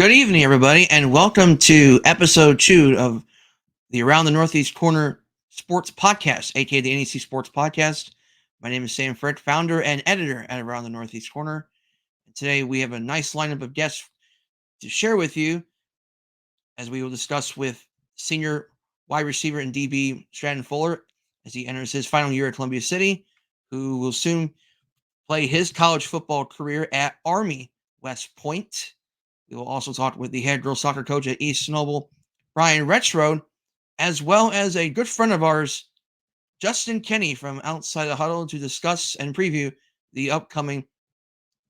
Good evening, everybody, and welcome to episode 2 of the Around the Northeast Corner Sports Podcast, aka the ANEC Sports Podcast. My name is Sam Frick, founder and editor at Around the Northeast Corner. And today we have a nice lineup of guests to share with you as we will discuss with senior wide receiver and DB Stratton Fuller as he enters his final year at Columbia City, who will soon play his college football career at Army West Point. We will also talk with the head girls soccer coach at East Noble, Brian Rexroad, as well as a good friend of ours, Justin Kenny from outside the Huddle, to discuss and preview the upcoming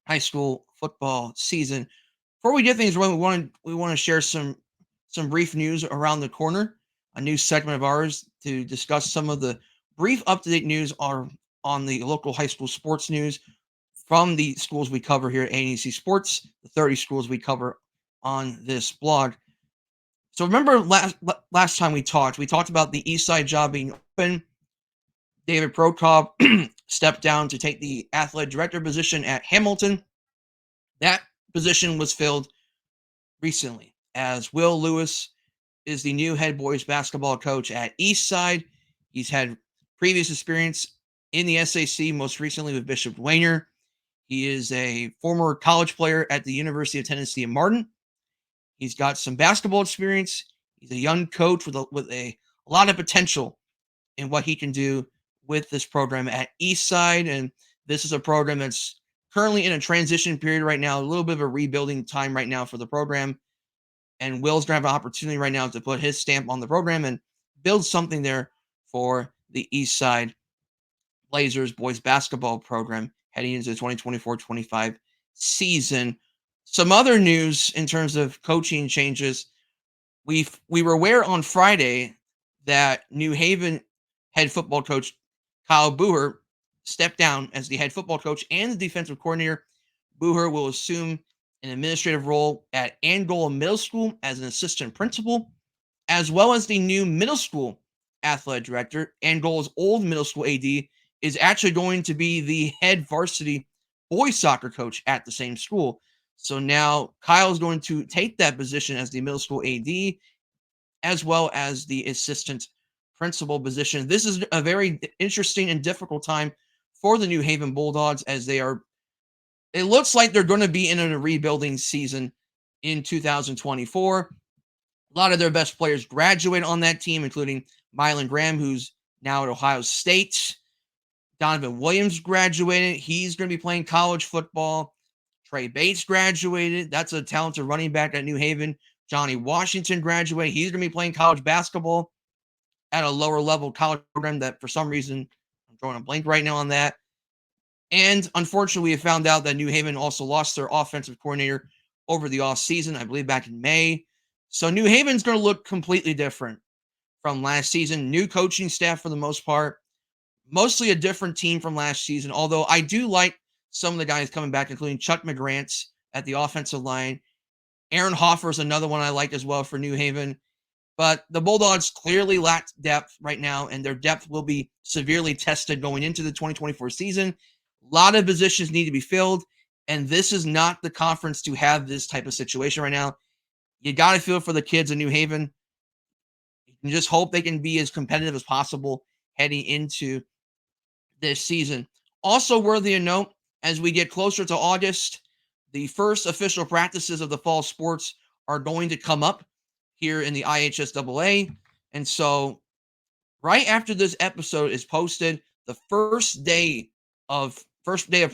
high school football season. Before we get things rolling, we want to share some brief news around the corner, a new segment of ours to discuss some of the brief up-to-date news on the local high school sports news from the schools we cover here at ANEC Sports, the 30 schools we cover on this blog. So remember last time we talked about the East Side job being open. David Prokop stepped down to take the athletic director position at Hamilton. That position was filled recently as Will Lewis is the new head boys basketball coach at East Side. He's had previous experience in the SAC, most recently with Bishop Dwayner. He is a former college player at the University of Tennessee in Martin. He's got some basketball experience. He's a young coach with a lot of potential in what he can do with this program at Eastside. And this is a program that's currently in a transition period right now, a little bit of a rebuilding time right now for the program. And Will's going to have an opportunity right now to put his stamp on the program and build something there for the Eastside Blazers boys basketball program heading into the 2024-25 season. Some other news in terms of coaching changes. We were aware on Friday that New Haven head football coach Kyle Booher stepped down as the head football coach and the defensive coordinator. Booher will assume an administrative role at Angola Middle School as an assistant principal, as well as the new middle school athletic director. Angola's old middle school AD is actually going to be the head varsity boys soccer coach at the same school. So now Kyle is going to take that position as the middle school AD, as well as the assistant principal position. This is a very interesting and difficult time for the New Haven Bulldogs as it looks like they're going to be in a rebuilding season in 2024. A lot of their best players graduate on that team, including Mylan Graham, who's now at Ohio State. Donovan Williams graduated. He's going to be playing college football. Trey Bates graduated. That's a talented running back at New Haven. Johnny Washington graduated. He's going to be playing college basketball at a lower level college program that for some reason, I'm drawing a blank right now on that. And unfortunately, we have found out that New Haven also lost their offensive coordinator over the offseason, I believe back in May. So New Haven's going to look completely different from last season. New coaching staff for the most part. Mostly a different team from last season, although I do like some of the guys coming back, including Chuck McGrant at the offensive line. Aaron Hoffer is another one I like as well for New Haven. But the Bulldogs clearly lack depth right now, and their depth will be severely tested going into the 2024 season. A lot of positions need to be filled, and this is not the conference to have this type of situation right now. You got to feel for the kids in New Haven. You can just hope they can be as competitive as possible heading into this season. Also worthy of note, as we get closer to August, the first official practices of the fall sports are going to come up here in the IHSAA. And so right after this episode is posted, the first day of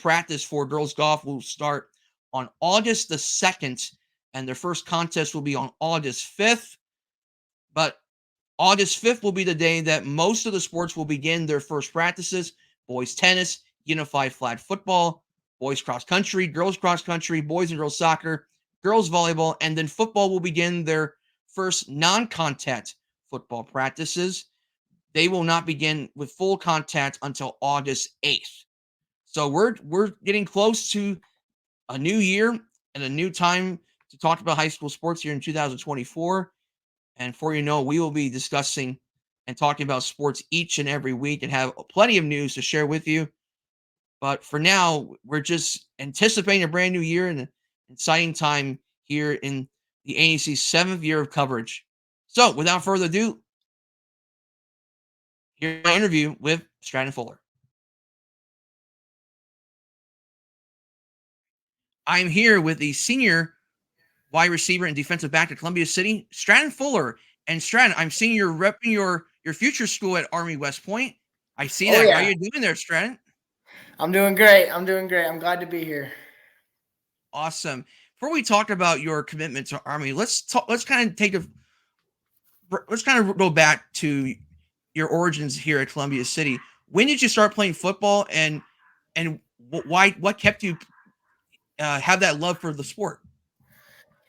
practice for girls golf will start on August the 2nd, and their first contest will be on August 5th. But August 5th will be the day that most of the sports will begin their first practices. Boys tennis, unified flag football, boys cross country, girls cross country, boys and girls soccer, girls volleyball, and then football will begin their first non-contact football practices. They will not begin with full contact until August 8th. So we're getting close to a new year and a new time to talk about high school sports here in 2024. And for you know, we will be discussing and talking about sports each and every week and have plenty of news to share with you. But for now, we're just anticipating a brand new year and an exciting time here in the ANEC's 7th year of coverage. So, without further ado, here's my interview with Stratton Fuller. I'm here with the senior wide receiver and defensive back at Columbia City, Stratton Fuller. And Stratton, I'm seeing you're repping your future school at Army West Point. I see Oh that. How yeah, you doing there, Stratton? I'm doing great. I'm doing great. I'm glad to be here. Awesome. Before we talk about your commitment to Army, let's talk. Let's kind of go back to your origins here at Columbia City. When did you start playing football, and why? What kept you have that love for the sport?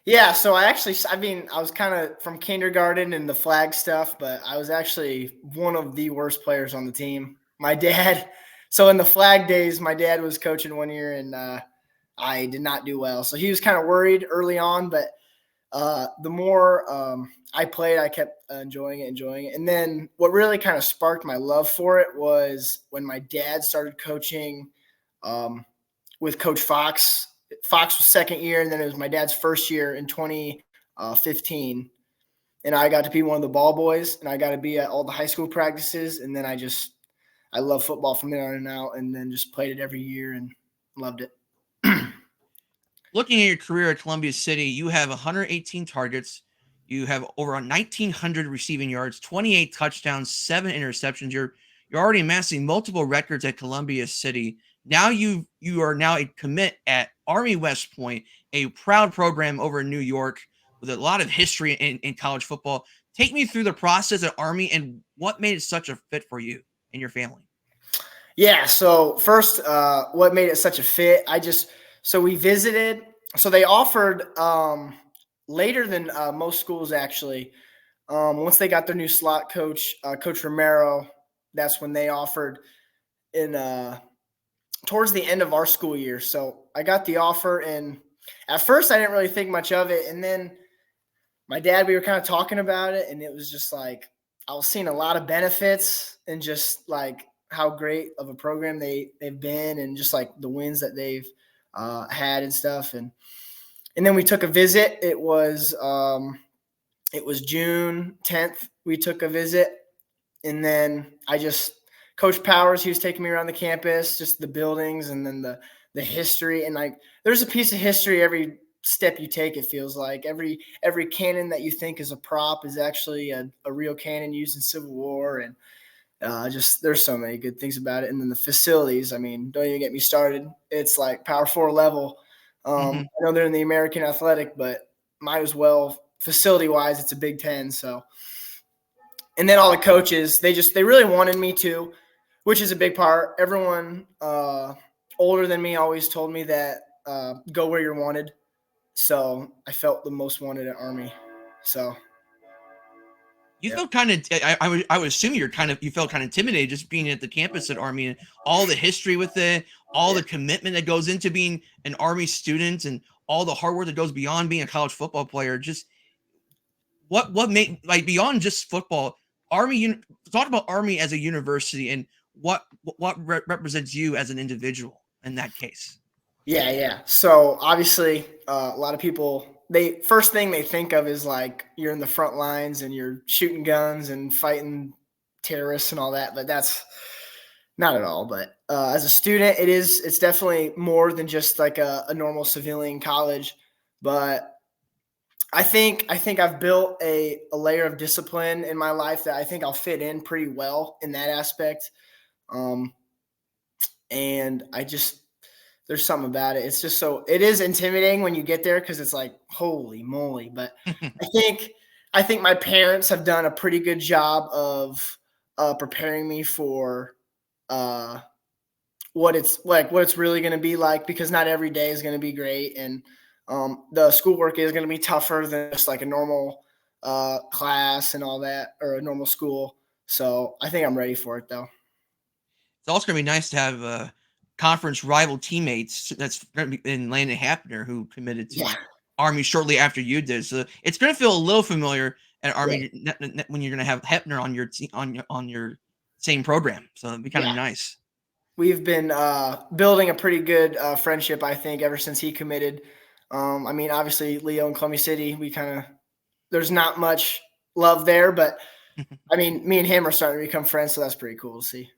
Yeah, so I was kind of from kindergarten and the flag stuff, but I was actually one of the worst players on the team. My dad, so in the flag days, my dad was coaching one year and I did not do well. So he was kind of worried early on, but the more I played, I kept enjoying it. And then what really kind of sparked my love for it was when my dad started coaching um, with Coach Fox. Fox was second year, and then it was my dad's first year in 2015. And I got to be one of the ball boys, and I got to be at all the high school practices. And then I love football from there on out, and then just played it every year and loved it. Looking at your career at Columbia City, you have 118 targets. You have over 1,900 receiving yards, 28 touchdowns, 7 interceptions. You're already amassing multiple records at Columbia City. Now you are now a commit at Army West Point, a proud program over in New York with a lot of history in college football. Take me through the process at Army and what made it such a fit for you and your family. Yeah. So first, what made it such a fit? So we visited. So they offered later than most schools actually. Once they got their new slot coach, Coach Romero, that's when they offered in towards the end of our school year. So I got the offer, and at first I didn't really think much of it, and then my dad, we were kind of talking about it, and it was just like I was seeing a lot of benefits and just like how great of a program they've been, and just like the wins that they've had and stuff, and then we took a visit. It was June 10th. We took a visit, and then Coach Powers, he was taking me around the campus, just the buildings, and then the history, and like there's a piece of history every step you take. It feels like every cannon that you think is a prop is actually a real cannon used in Civil War, and just there's so many good things about it. And then the facilities, I mean, don't even get me started. It's like Power 4 level. I know they're in the American Athletic, but might as well facility wise, it's a Big Ten. So, and then all the coaches, they really wanted me to, which is a big part. Everyone older than me always told me that go where you're wanted. So I felt the most wanted at Army. So You yeah, felt kind of. I would assume you felt kind of intimidated just being at the campus at Army and all the history with it, all yeah, the commitment that goes into being an Army student, and all the hard work that goes beyond being a college football player. Just what made like beyond just football, talk about Army as a university and what represents you as an individual in that case. yeah. So obviously, a lot of people they first thing they think of is like you're in the front lines and you're shooting guns and fighting terrorists and all that, but that's not at all. But as a student, it's definitely more than just like a normal civilian college. But I think I've built a layer of discipline in my life that I think I'll fit in pretty well in that aspect. Um, and there's something about it. It's just it is intimidating when you get there because it's like holy moly. But I think I think my parents have done a pretty good job of preparing me for uh, what it's really going to be like, because not every day is going to be great, and the schoolwork is going to be tougher than just like a normal class and all that, or a normal school. So I think I'm ready for it though. It's also going to be nice to have conference rival teammates. That's going to be in Landon Hapner, who committed Yeah, to Army shortly after you did. So it's going to feel a little familiar at yeah, Army when you're going to have Hepner on your on your same program. So it'd be kind of yeah. nice. We've been building a pretty good friendship, I think, ever since he committed. I mean, obviously Leo and Columbia City, there's not much love there, but I mean, me and him are starting to become friends, so that's pretty cool to see.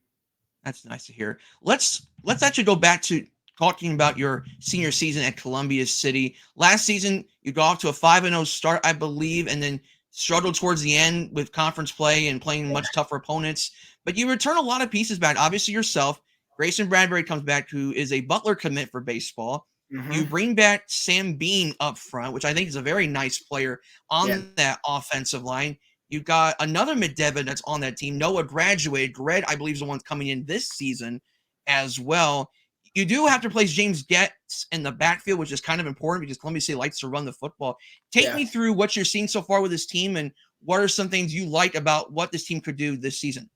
That's nice to hear. Let's actually go back to talking about your senior season at Columbia City. Last season, you got off to a 5-0 start, I believe, and then struggled towards the end with conference play and playing much tougher opponents. But you return a lot of pieces back. Obviously, yourself, Grayson Bradbury comes back, who is a Butler commit for baseball. You Mm-hmm. bring back Sam Bean up front, which I think is a very nice player Yeah. on that offensive line. You got another mid-devon that's on that team. Noah graduated. Gred, I believe, is the one coming in this season as well. You do have to place James Getz in the backfield, which is kind of important because Columbia City likes to run the football. Take me through what you're seeing so far with this team and what are some things you like about what this team could do this season?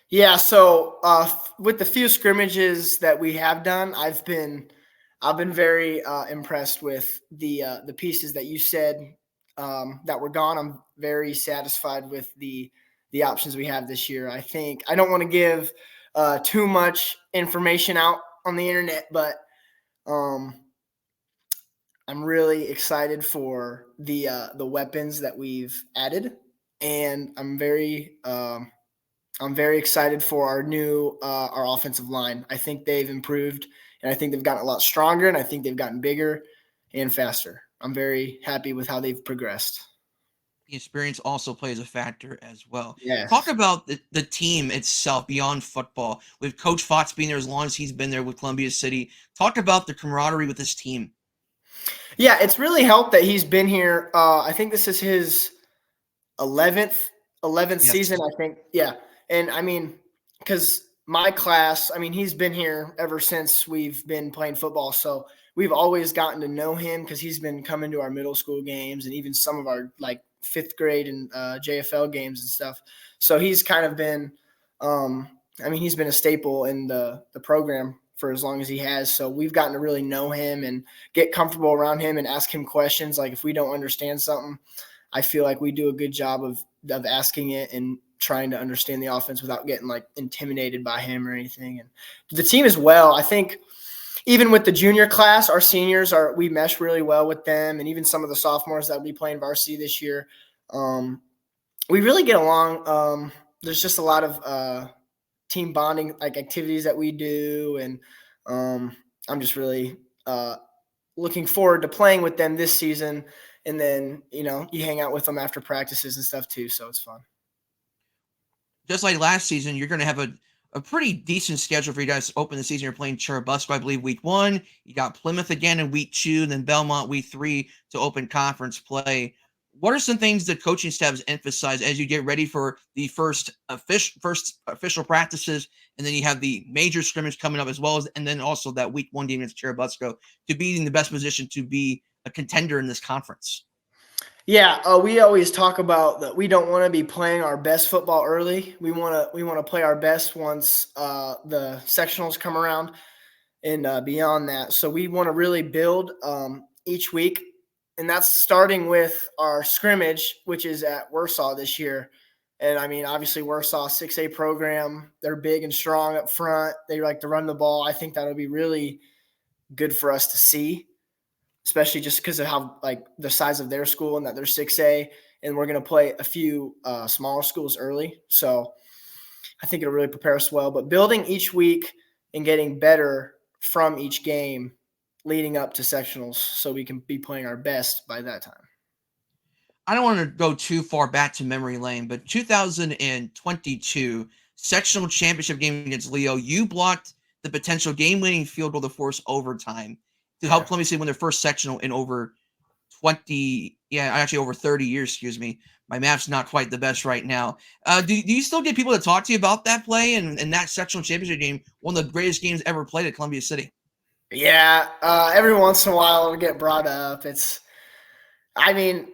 Yeah, so with the few scrimmages that we have done, I've been very impressed with the pieces that you said that were gone. I'm very satisfied with the options we have this year. I think I don't want to give too much information out on the internet, but um, I'm really excited for the weapons that we've added, and I'm very excited for our offensive line. I think they've improved, and I think they've gotten a lot stronger, and I think they've gotten bigger and faster. I'm very happy with how they've progressed. The experience also plays a factor as well. Talk Yes. about the team itself beyond football, with Coach Fox being there as long as he's been there with Columbia City. Talk about the camaraderie with this team. Yeah, it's really helped that he's been here. I think this is his 11th season, Yes. I think. Yeah. And I mean, because my class, I mean, he's been here ever since we've been playing football. So we've always gotten to know him because he's been coming to our middle school games and even some of our like fifth grade and JFL games and stuff. So he's kind of been, I mean, he's been a staple in the program for as long as he has. So we've gotten to really know him and get comfortable around him and ask him questions. Like if we don't understand something, I feel like we do a good job of asking it and trying to understand the offense without getting like intimidated by him or anything. And the team as well, I think even with the junior class, our seniors we mesh really well with them, and even some of the sophomores that will be playing varsity this year. We really get along. There's just a lot of team bonding like activities that we do, and I'm just really looking forward to playing with them this season. And then, you hang out with them after practices and stuff too. So it's fun. Just like last season, you're going to have a pretty decent schedule for you guys to open the season. You're playing Churubusco, I believe, week 1. You got Plymouth again in week 2, then Belmont week 3 to open conference play. What are some things the coaching staff emphasize as you get ready for the first official practices, and then you have the major scrimmage coming up as well as, and then also that week 1 game against Churubusco to be in the best position to be a contender in this conference? Yeah, we always talk about that we don't want to be playing our best football early. We want to play our best once the sectionals come around and beyond that. So we want to really build each week, and that's starting with our scrimmage, which is at Warsaw this year. And I mean, obviously, Warsaw 6A program. They're big and strong up front. They like to run the ball. I think that'll be really good for us to see, especially just because of how like the size of their school and that they're 6A, and we're going to play a few smaller schools early. So I think it'll really prepare us well. But building each week and getting better from each game leading up to sectionals so we can be playing our best by that time. I don't want to go too far back to memory lane, but 2022 sectional championship game against Leo, you blocked the potential game-winning field goal to force overtime to help Yeah. Columbia City win their first sectional in over 30 years, excuse me. My math's not quite the best right now. Do you still get people to talk to you about that play and that sectional championship game, one of the greatest games ever played at Columbia City? Yeah. Every once in a while it'll get brought up. It's a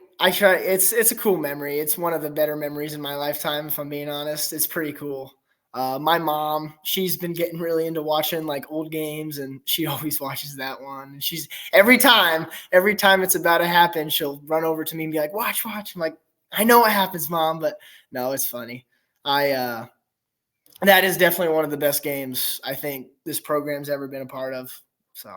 cool memory. It's one of the better memories in my lifetime, if I'm being honest. It's pretty cool. My mom, she's been getting really into watching like old games, and she always watches that one. And she's every time it's about to happen, she'll run over to me and be like, watch. I'm like, I know what happens, Mom, but no, it's funny. That is definitely one of the best games I think this program's ever been a part of. So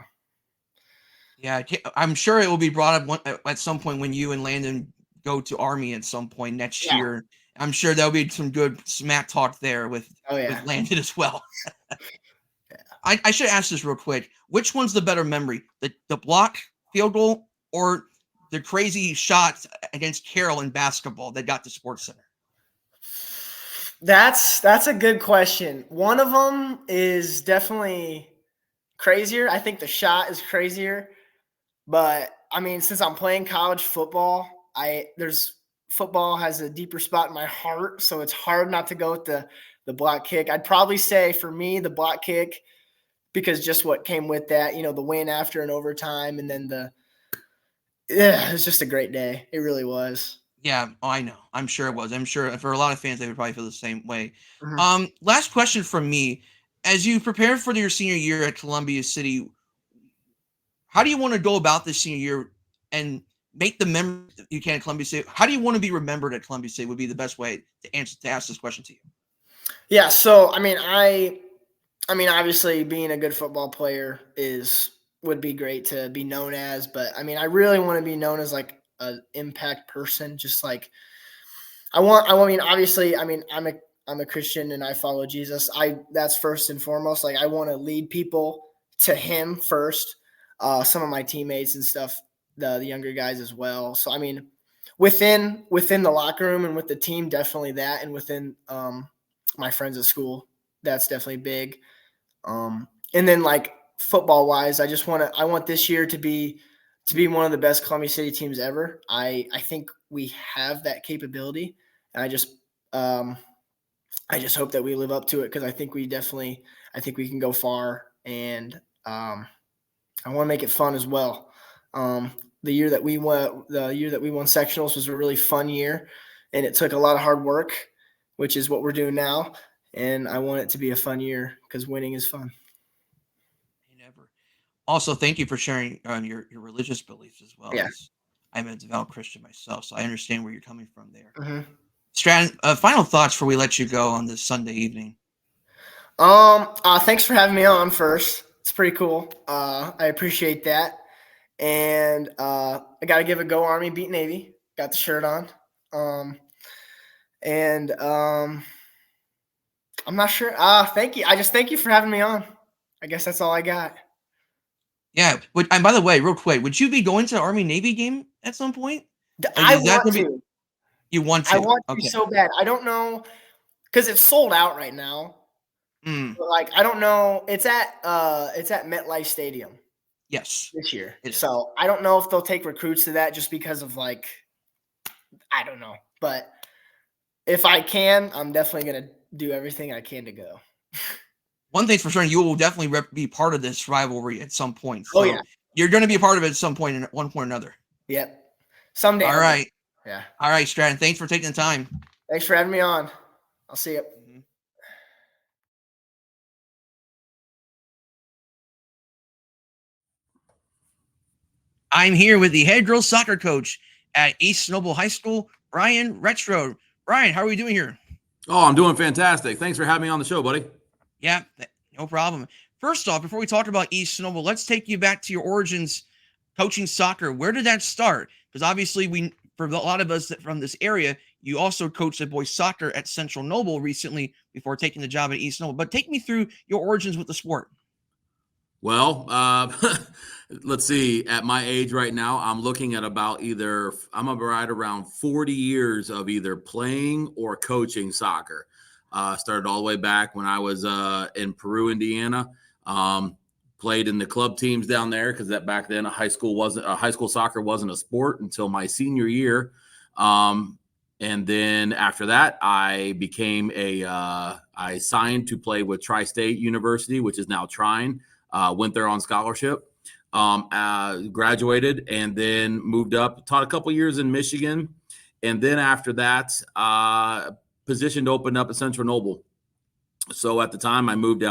Yeah, I'm sure it will be brought up at some point when you and Landon go to Army at some point next Yeah. year. I'm sure there'll be some good smack talk there with Oh yeah. Landon as well. Yeah. I should ask this real quick. Which one's the better memory? The block field goal or the crazy shots against Carroll in basketball that got to Sports Center? That's a good question. One of them is definitely crazier. I think the shot is crazier, but I mean, since I'm playing college football, there's football has a deeper spot in my heart, so it's hard not to go with the block kick. I'd probably say for me the block kick because just what came with that, the win after an overtime, and then it was just a great day. It really was. Yeah, I know. I'm sure it was. I'm sure for a lot of fans, they would probably feel the same way. Mhm. Last question from me. As you prepare for your senior year at Columbia City, how do you want to go about this senior year and make the memories that you can at Columbia City? How do you want to be remembered at Columbia City would be the best way to ask this question to you. Yeah, so obviously being a good football player would be great to be known as, but I mean, I really want to be known as like an impact person. Just like obviously, I'm a Christian and I follow Jesus. That's first and foremost. Like I want to lead people to Him first. Some of my teammates and stuff, the younger guys as well. So I mean, within the locker room and with the team, definitely that, and within my friends at school, that's definitely big. And then like football wise, I want this year to be one of the best Columbia City teams ever. I think we have that capability, and I just hope that we live up to it because I think we can go far, and I want to make it fun as well. The year that we won sectionals was a really fun year, and it took a lot of hard work, which is what we're doing now. And I want it to be a fun year because winning is fun. Never. Also, thank you for sharing your religious beliefs as well. Yeah. As I'm a devout Christian myself, so I understand where you're coming from there. Mm-hmm. Stratton, final thoughts before we let you go on this Sunday evening. Thanks for having me on first. It's pretty cool. I appreciate that. And I got to give a Go Army, beat Navy. Got the shirt on. And I'm not sure. Thank you. I just thank you for having me on. I guess that's all I got. Yeah. And by the way, real quick, would you be going to the Army Navy game at some point? I Is that want gonna be? to. You want I to? want to Okay. so bad. I don't know because it's sold out right now. Mm, But like I don't know. It's at MetLife Stadium yes, this year. it is. So I don't know if they'll take recruits to that just because of like I don't know. But if I can, I'm definitely gonna do everything I can to go. One thing's for sure, you will definitely be part of this rivalry at some point. Oh So yeah. you're going to be a part of it at some point, in one point or another. Yep. Someday. All right. Yeah. All right, Stratton. Thanks for taking the time. Thanks for having me on. I'll see you. Mhm. I'm here with the head girls soccer coach at East Noble High School, Brian Rexroad. Brian, how are we doing here? Oh, I'm doing fantastic. Thanks for having me on the show, buddy. Yeah, no problem. First off, before we talk about East Noble, let's take you back to your origins coaching soccer. Where did that start? Because obviously, for a lot of us from this area, you also coached at boys soccer at Central Noble recently before taking the job at East Noble. But take me through your origins with the sport. Well, let's see. At my age right now, I'm looking at I'm right around 40 years of either playing or coaching soccer. Started all the way back when I was in Peru, Indiana. Played in the club teams down there because that back then high school soccer wasn't a sport until my senior year. And then after that, I became I signed to play with Tri-State University, which is now Trine. Went there on scholarship, graduated, and then moved up, taught a couple years in Michigan. And then after that, position opened up at Central Noble. So at the time I moved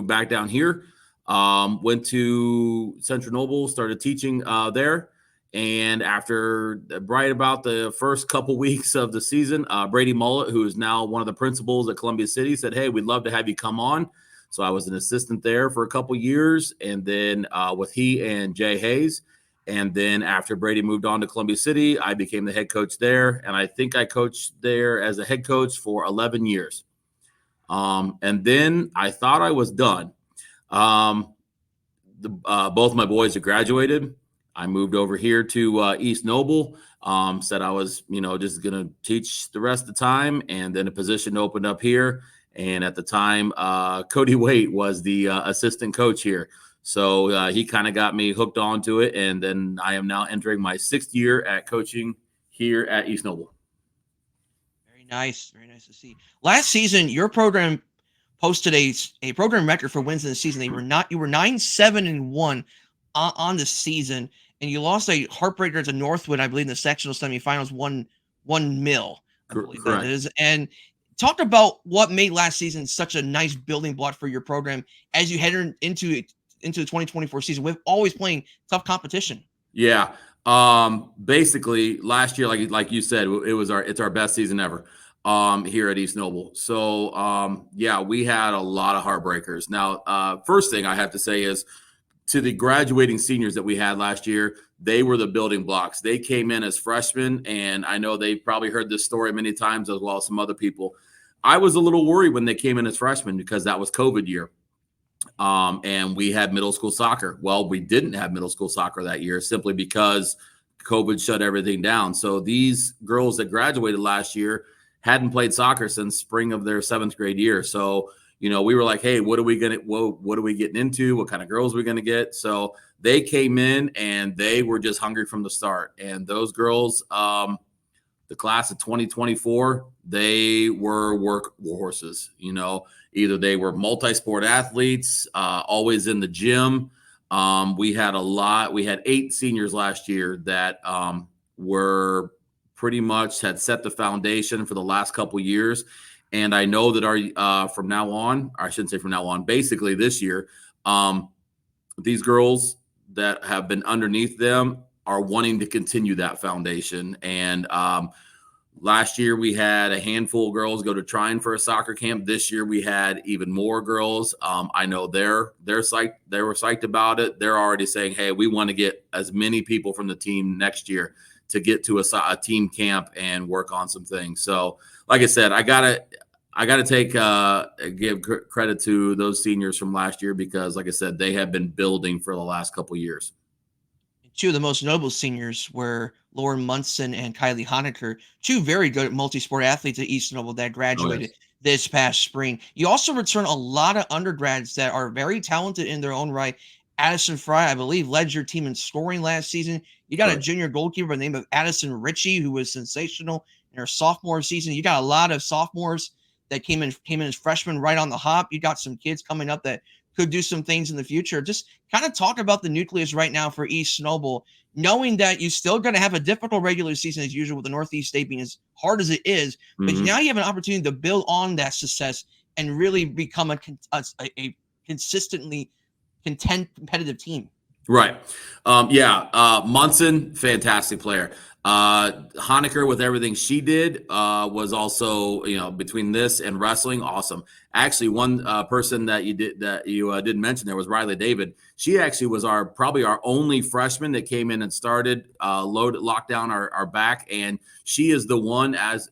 back down here, went to Central Noble, started teaching there. And after right about the first couple weeks of the season, Brady Mullet, who is now one of the principals at Columbia City, said, "Hey, we'd love to have you come on." So I was an assistant there for a couple years, and then with he and Jay Hayes. And then after Brady moved on to Columbia City, I became the head coach there. And I think I coached there as a head coach for 11 years. And then I thought I was done. Both my boys had graduated. I moved over here to East Noble. Said I was, just going to teach the rest of the time. And then a position opened up here. And at the time, Cody Waite was the assistant coach here. So he kind of got me hooked onto it. And then I am now entering my 6th year at coaching here at East Noble. Very nice. Very nice to see. Last season, your program posted a program record for wins in the season. You were 9-7-1 on the season, and you lost a heartbreaker to Northwood, I believe, in the sectional semifinals, 1-0, I believe that is. And talk about what made last season such a nice building block for your program as you head into the 2024 season with always playing tough competition. Yeah. Basically last year, like you said, it's our best season ever here at East Noble. So we had a lot of heartbreakers. Now, first thing I have to say is to the graduating seniors that we had last year, they were the building blocks. They came in as freshmen, and I know they probably heard this story many times as well as some other people. I was a little worried when they came in as freshmen because that was COVID year. And we had middle school soccer. Well, we didn't have middle school soccer that year simply because COVID shut everything down. So these girls that graduated last year hadn't played soccer since spring of their 7th grade year. So, we were like, hey, what are we getting into? What kind of girls are we going to get? So they came in and they were just hungry from the start. And those girls, the class of 2024, they were workhorses. Either they were multi-sport athletes, always in the gym. We had 8 seniors last year that were pretty much had set the foundation for the last couple of years. And I know that from now on, I shouldn't say from now on, basically this year, these girls that have been underneath them are wanting to continue that foundation. And last year we had a handful of girls go to Trine for a soccer camp. This year we had even more girls. I know they're psyched. They were psyched about it. They're already saying, hey, we want to get as many people from the team next year to get to a team camp and work on some things. So like I said, I gotta give credit to those seniors from last year because, like I said, they have been building for the last couple of years. 2 of the most notable seniors were Lauren Munson and Kylie Honecker, 2 very good multi-sport athletes at East Noble that graduated this past spring. You also return a lot of undergrads that are very talented in their own right. Addison Fry, I believe, led your team in scoring last season. You got a junior goalkeeper by the name of Addison Ritchie, who was sensational in her sophomore season. You got a lot of sophomores that came in as freshmen right on the hop. You got some kids coming up that could do some things in the future. Just kind of talk about the nucleus right now for East Noble, knowing that you're still going to have a difficult regular season as usual with the Northeast State being as hard as it is. But now you have an opportunity to build on that success and really become a consistently competitive team. Right. Munson, fantastic player. Honecker, with everything she did, was also, between this and wrestling, awesome. Actually, one person that you didn't mention there was Riley David. She actually was probably our only freshman that came in and started locked down our back, and she is the one as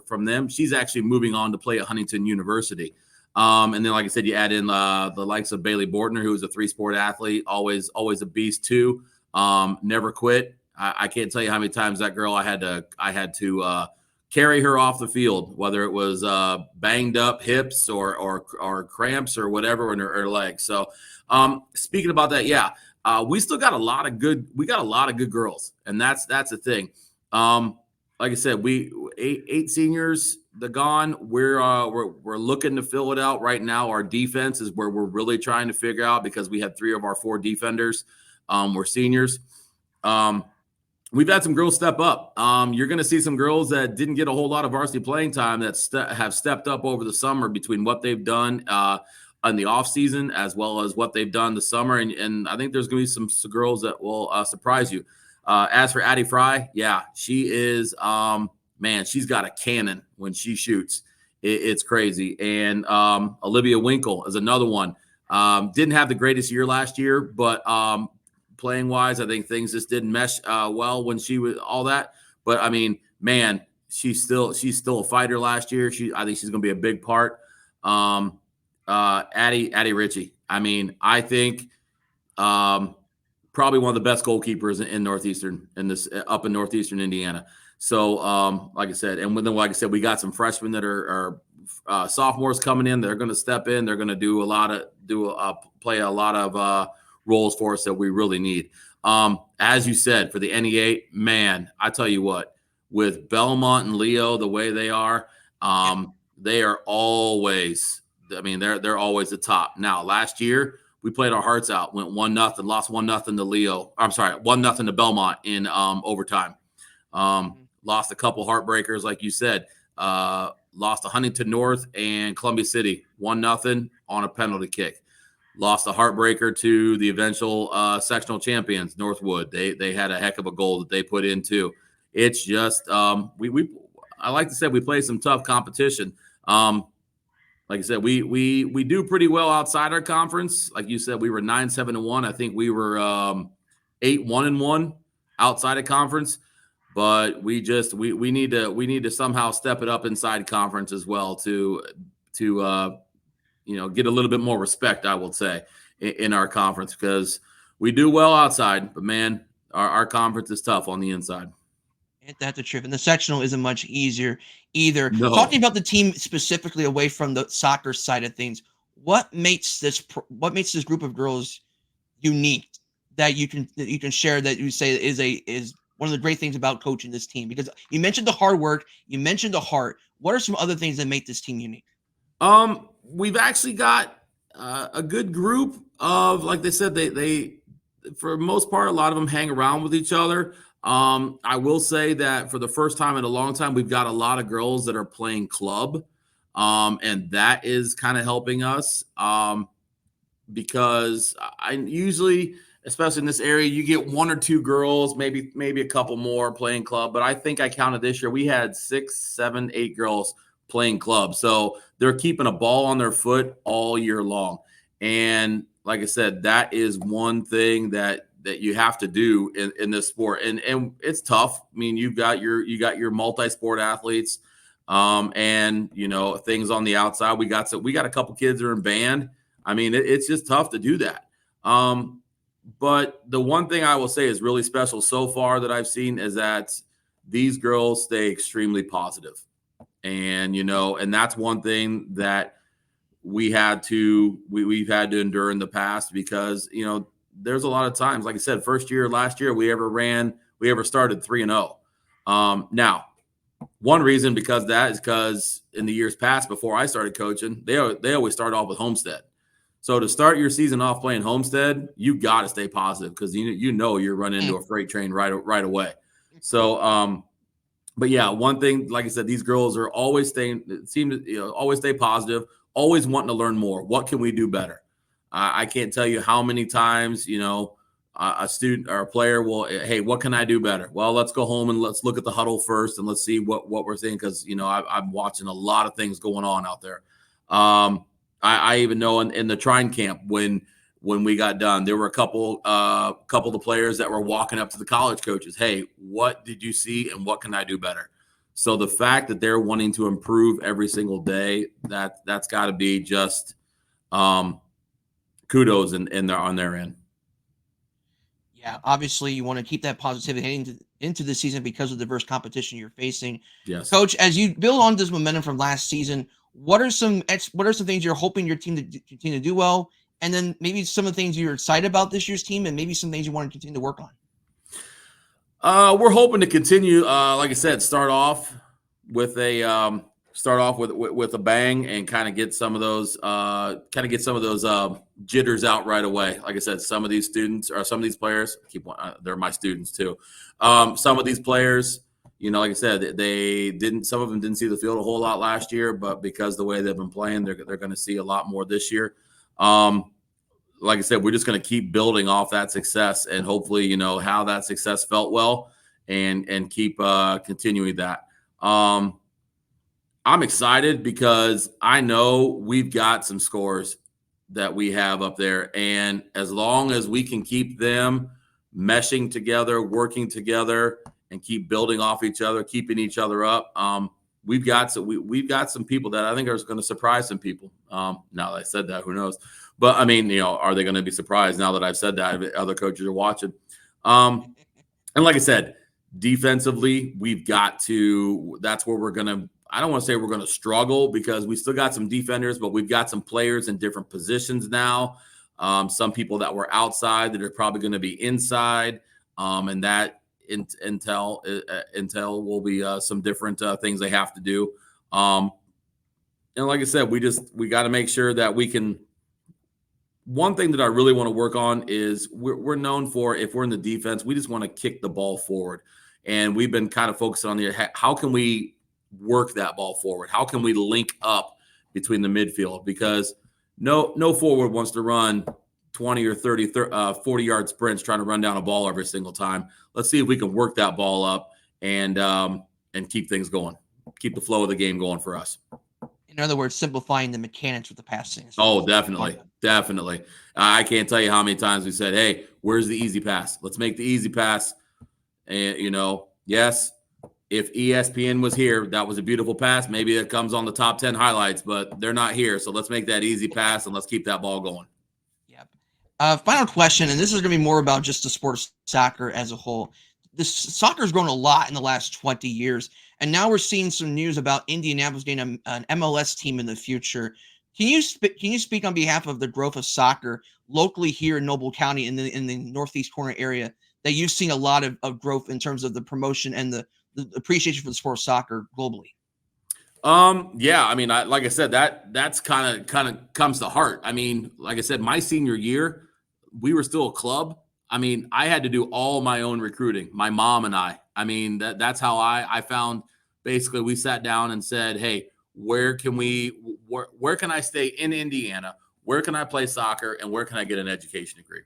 from them. She's actually moving on to play at Huntington University. And then, like I said, you add in the likes of Bailey Bortner, who is a 3-sport athlete, always a beast too. Never quit. I can't tell you how many times that girl I had to carry her off the field, whether it was banged up hips or cramps or whatever in her legs. So speaking about that, we still got a lot of good girls, and that's the thing. Like I said, we eight seniors. The gone. We're looking to fill it out right now. Our defense is where we're really trying to figure out because we had 3 of our 4 defenders were seniors. We've had some girls step up. You're going to see some girls that didn't get a whole lot of varsity playing time that have stepped up over the summer between what they've done in the off season as well as what they've done this summer. And I think there's going to be some girls that will surprise you. As for Addie Fry, she is, she's got a cannon when she shoots. It's crazy. And Olivia Winkle is another one. Didn't have the greatest year last year, but playing wise. I think things just didn't mesh well when she was all that. But I mean, man, she's still a fighter last year. I think she's going to be a big part. Addie Ritchie. I mean, I think probably one of the best goalkeepers in Northeastern up in Northeastern Indiana. So, like I said, and then like I said, we got some freshmen that are sophomores coming in. They're going to step in. They're going to play a lot of roles for us that we really need. As you said, for the NE8, man, I tell you what, with Belmont and Leo the way they are always. I mean, they're always the top. Now, last year we played our hearts out, went 1-0, lost 1-0 to Leo. I'm sorry, 1-0 to Belmont in overtime. Lost a couple heartbreakers, like you said. Lost to Huntington North and Columbia City, 1-0 on a penalty kick. Lost a heartbreaker to the eventual sectional champions, Northwood. They had a heck of a goal that they put in too. It's just I like to say we play some tough competition. Like I said, we do pretty well outside our conference. Like you said, we were 9-7-1. I think we were 8-1-1 outside of conference. But we need to somehow step it up inside conference as well to get a little bit more respect, I will say, in our conference, because we do well outside, but man, our conference is tough on the inside. That's the truth. And the sectional isn't much easier either. No. Talking about the team specifically away from the soccer side of things, what makes this group of girls unique that you can share, that you say is one of the great things about coaching this team? Because you mentioned the hard work, you mentioned the heart. What are some other things that make this team unique? We've actually got a good group of, like they said, they for the most part, a lot of them hang around with each other. I will say that for the first time in a long time, we've got a lot of girls that are playing club. And that is kind of helping us. Because I usually, especially in this area, you get 1 or 2 girls, maybe a couple more playing club. But I think I counted this year, we had 6, 7, 8 girls playing club. So they're keeping a ball on their foot all year long. And like I said, that is one thing that you have to do in this sport. And it's tough. I mean, you got your multi-sport athletes, and things on the outside. We got a couple kids that are in band. I mean, it's just tough to do that. But the one thing I will say is really special so far that I've seen is that these girls stay extremely positive. And, and that's one thing that we've had to endure in the past, because, there's a lot of times, like I said, last year, we ever started 3-0. Now, one reason because in the years past, before I started coaching, they always start off with Homestead. So to start your season off playing Homestead, you got to stay positive, because you're running into a freight train right away. So, but yeah, one thing, like I said, these girls are always always stay positive, always wanting to learn more. What can we do better? I can't tell you how many times, a student or a player will, hey, what can I do better? Well, let's go home and let's look at the Huddle first and let's see what we're seeing, because, I'm watching a lot of things going on out there. I even know in the Trine camp, when we got done, there were a couple of the players that were walking up to the college coaches. Hey, what did you see and what can I do better? So the fact that they're wanting to improve every single day, that's got to be just kudos on their end. Yeah, obviously you want to keep that positivity heading into the season because of the diverse competition you're facing. Yes, Coach, as you build on this momentum from last season, what are some things you're hoping your team to continue to do well, and then maybe some of the things you're excited about this year's team, and maybe some things you want to continue to work on? We're hoping to continue, like I said, start off with a bang and kind of get some of those jitters out right away. Like I said, some of these players they're my students too. Some of these players, like I said, some of them didn't see the field a whole lot last year, but because the way they've been playing, they're going to see a lot more this year. Like I said, we're just going to keep building off that success, and hopefully, how that success felt well, and keep continuing that. I'm excited because I know we've got some scores that we have up there, and as long as we can keep them meshing together, working together, and keep building off each other, keeping each other up. We've got some people that I think are going to surprise some people. Now that I said that, who knows? But I mean, are they going to be surprised now that I've said that? Other coaches are watching. And like I said, defensively, we've got to. That's where we're going to. I don't want to say we're going to struggle because we still got some defenders, but we've got some players in different positions now. Some people that were outside that are probably going to be inside, and that. Intel will be some different things they have to do. And like I said, we got to make sure that we can. One thing that I really want to work on is we're known for, if we're in the defense, we just want to kick the ball forward. And we've been kind of focused on how can we work that ball forward? How can we link up between the midfield? Because no forward wants to run 20 or 30, 40-yard sprints trying to run down a ball every single time. Let's see if we can work that ball up and keep things going, keep the flow of the game going for us. In other words, simplifying the mechanics with the passing. Oh, definitely. I can't tell you how many times we said, hey, where's the easy pass? Let's make the easy pass. And, yes, if ESPN was here, that was a beautiful pass. Maybe it comes on the top 10 highlights, but they're not here. So let's make that easy pass and let's keep that ball going. Final question, and this is going to be more about just the sport of soccer as a whole. Soccer has grown a lot in the last 20 years, and now we're seeing some news about Indianapolis getting an MLS team in the future. Can you speak on behalf of the growth of soccer locally here in Noble County in the northeast corner area that you've seen a lot of growth in terms of the promotion and the appreciation for the sport of soccer globally? Yeah, I mean, like I said, that's kind of comes to heart. I mean, like I said, my senior year, we were still a club. I mean, I had to do all my own recruiting, my mom and I. I mean, that's how I found. Basically, we sat down and said, hey, where can I stay in Indiana? Where can I play soccer? And where can I get an education degree?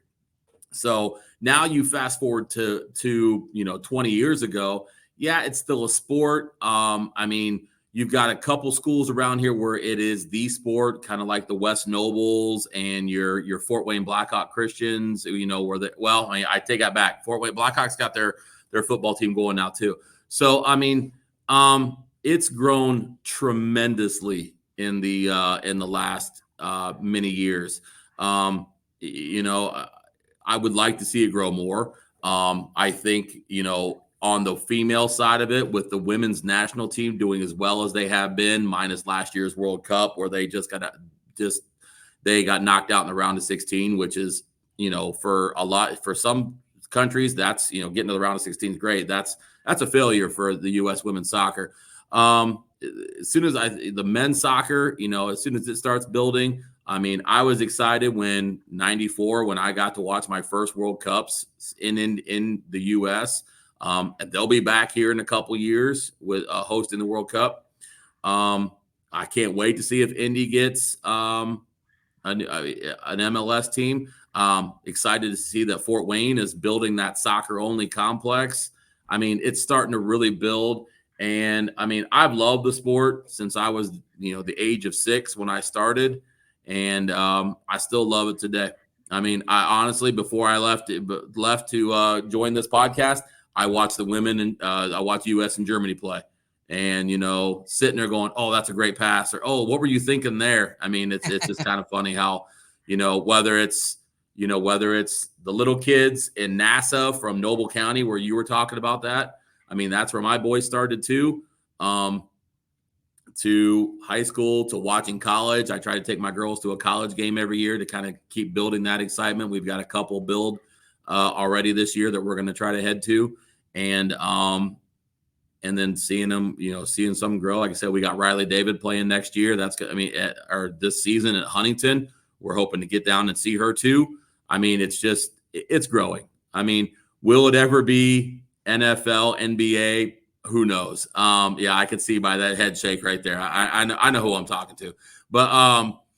So now you fast forward to 20 years ago. Yeah, it's still a sport. I mean, you've got a couple schools around here where it is the sport, kind of like the West Nobles and your Fort Wayne Blackhawk Christians, I take that back. Fort Wayne Blackhawks got their football team going now too. So, I mean, it's grown tremendously in the last many years. I would like to see it grow more. I think, on the female side of it, with the women's national team doing as well as they have been, minus last year's World Cup, where they they got knocked out in the round of 16, which is, for some countries, that's, getting to the round of 16 is great. That's a failure for the U.S. women's soccer. As soon as the men's soccer, as soon as it starts building, I mean, I was excited when '94, when I got to watch my first World Cups in the U.S. And they'll be back here in a couple years with hosting the World Cup. I can't wait to see if Indy gets an MLS team. Excited to see that Fort Wayne is building that soccer-only complex. I mean, it's starting to really build. And, I mean, I've loved the sport since I was, the age of 6 when I started. And I still love it today. I mean, I honestly, before I left to join this podcast, I watched the women and I watched U.S. and Germany play, and sitting there going, "Oh, that's a great pass," or "Oh, what were you thinking there?" I mean, it's just kind of funny how whether it's the little kids in NASA from Noble County where you were talking about that. I mean, that's where my boys started too. To high school, to watching college. I try to take my girls to a college game every year to kind of keep building that excitement. We've got a couple build already this year that we're going to try to head to. And then seeing them, seeing some grow. Like I said, we got Riley David playing next year. This season at Huntington, we're hoping to get down and see her too. I mean, it's growing. I mean, will it ever be NFL, NBA? Who knows? Yeah, I could see by that head shake right there. I know who I'm talking to, but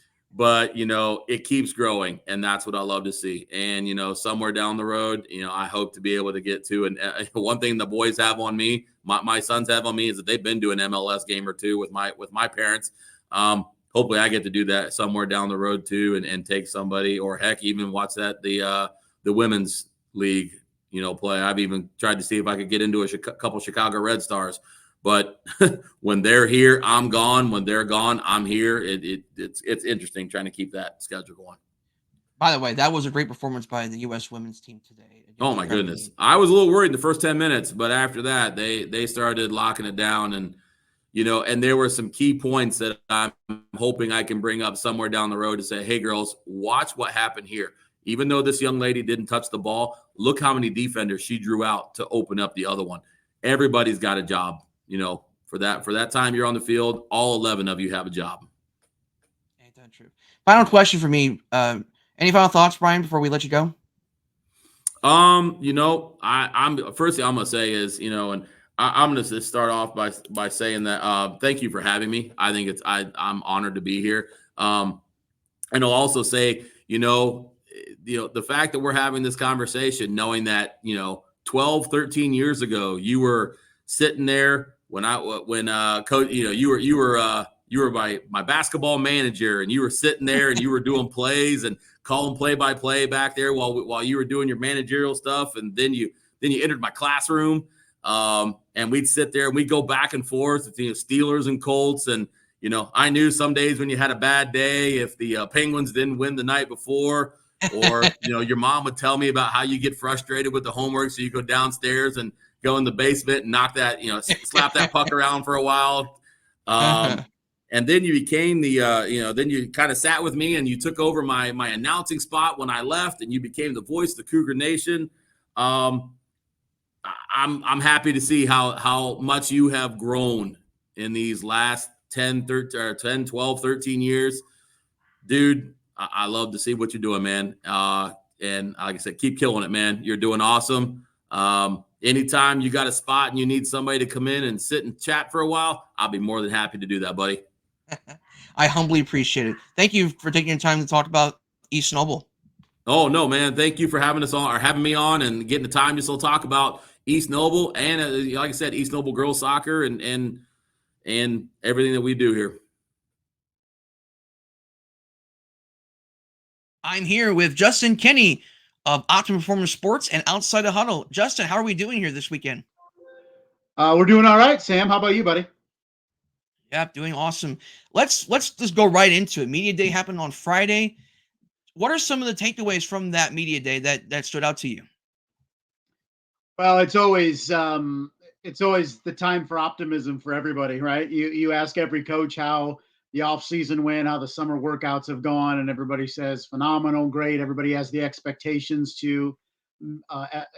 it keeps growing, and that's what I love to see. And somewhere down the road, I hope to be able to get to. And one thing the boys have on me, my sons have on me, is that they've been to an MLS game or two with my parents. Hopefully, I get to do that somewhere down the road too, and take somebody, or heck, even watch that the women's league play. I've even tried to see if I could get into a couple Chicago Red Stars, but when they're here, I'm gone. When they're gone, I'm here. It's interesting trying to keep that schedule going. By the way, that was a great performance by the U.S. women's team today. Oh my goodness. I was a little worried the first 10 minutes, but after that, they started locking it down. And, and there were some key points that I'm hoping I can bring up somewhere down the road to say, hey, girls, watch what happened here. Even though this young lady didn't touch the ball, look how many defenders she drew out to open up the other one. Everybody's got a job, for that time you're on the field, all 11 of you have a job. Ain't that true? Final question for me. Any final thoughts, Brian, before we let you go? I'm firstly I'm gonna say is, and I'm gonna just start off by saying that thank you for having me. I think I'm honored to be here. And I'll also say, the fact that we're having this conversation, knowing that 12, 13 years ago you were sitting there when coach, you were my basketball manager, and you were sitting there and you were doing plays and calling play-by-play back there while you were doing your managerial stuff. And then you entered my classroom, and we'd sit there and we'd go back and forth with Steelers and Colts. And, I knew some days when you had a bad day, if the Penguins didn't win the night before, or, your mom would tell me about how you get frustrated with the homework. So you go downstairs and go in the basement and knock that, slap that puck around for a while. And then you became then you kind of sat with me and you took over my announcing spot when I left, and you became the voice of the Cougar Nation. I'm happy to see how much you have grown in these last 10, 12, 13 years. Dude, I love to see what you're doing, man. And like I said, keep killing it, man. You're doing awesome. Anytime you got a spot and you need somebody to come in and sit and chat for a while, I'll be more than happy to do that, buddy. I humbly appreciate it. Thank you for taking the time to talk about East Noble. Oh, no, man. Thank you for having me on and getting the time to still talk about East Noble and, like I said, East Noble girls soccer and everything that we do here. I'm here with Justin Kenny of Optimum Performance Sports and Outside the Huddle. Justin, how are we doing here this weekend? We're doing all right, Sam. How about you, buddy? Yeah, doing awesome. Let's just go right into it. Media Day happened on Friday. What are some of the takeaways from that Media Day that stood out to you? Well, it's always the time for optimism for everybody, right? You ask every coach how the offseason went, how the summer workouts have gone, and everybody says phenomenal, great. Everybody has the expectations to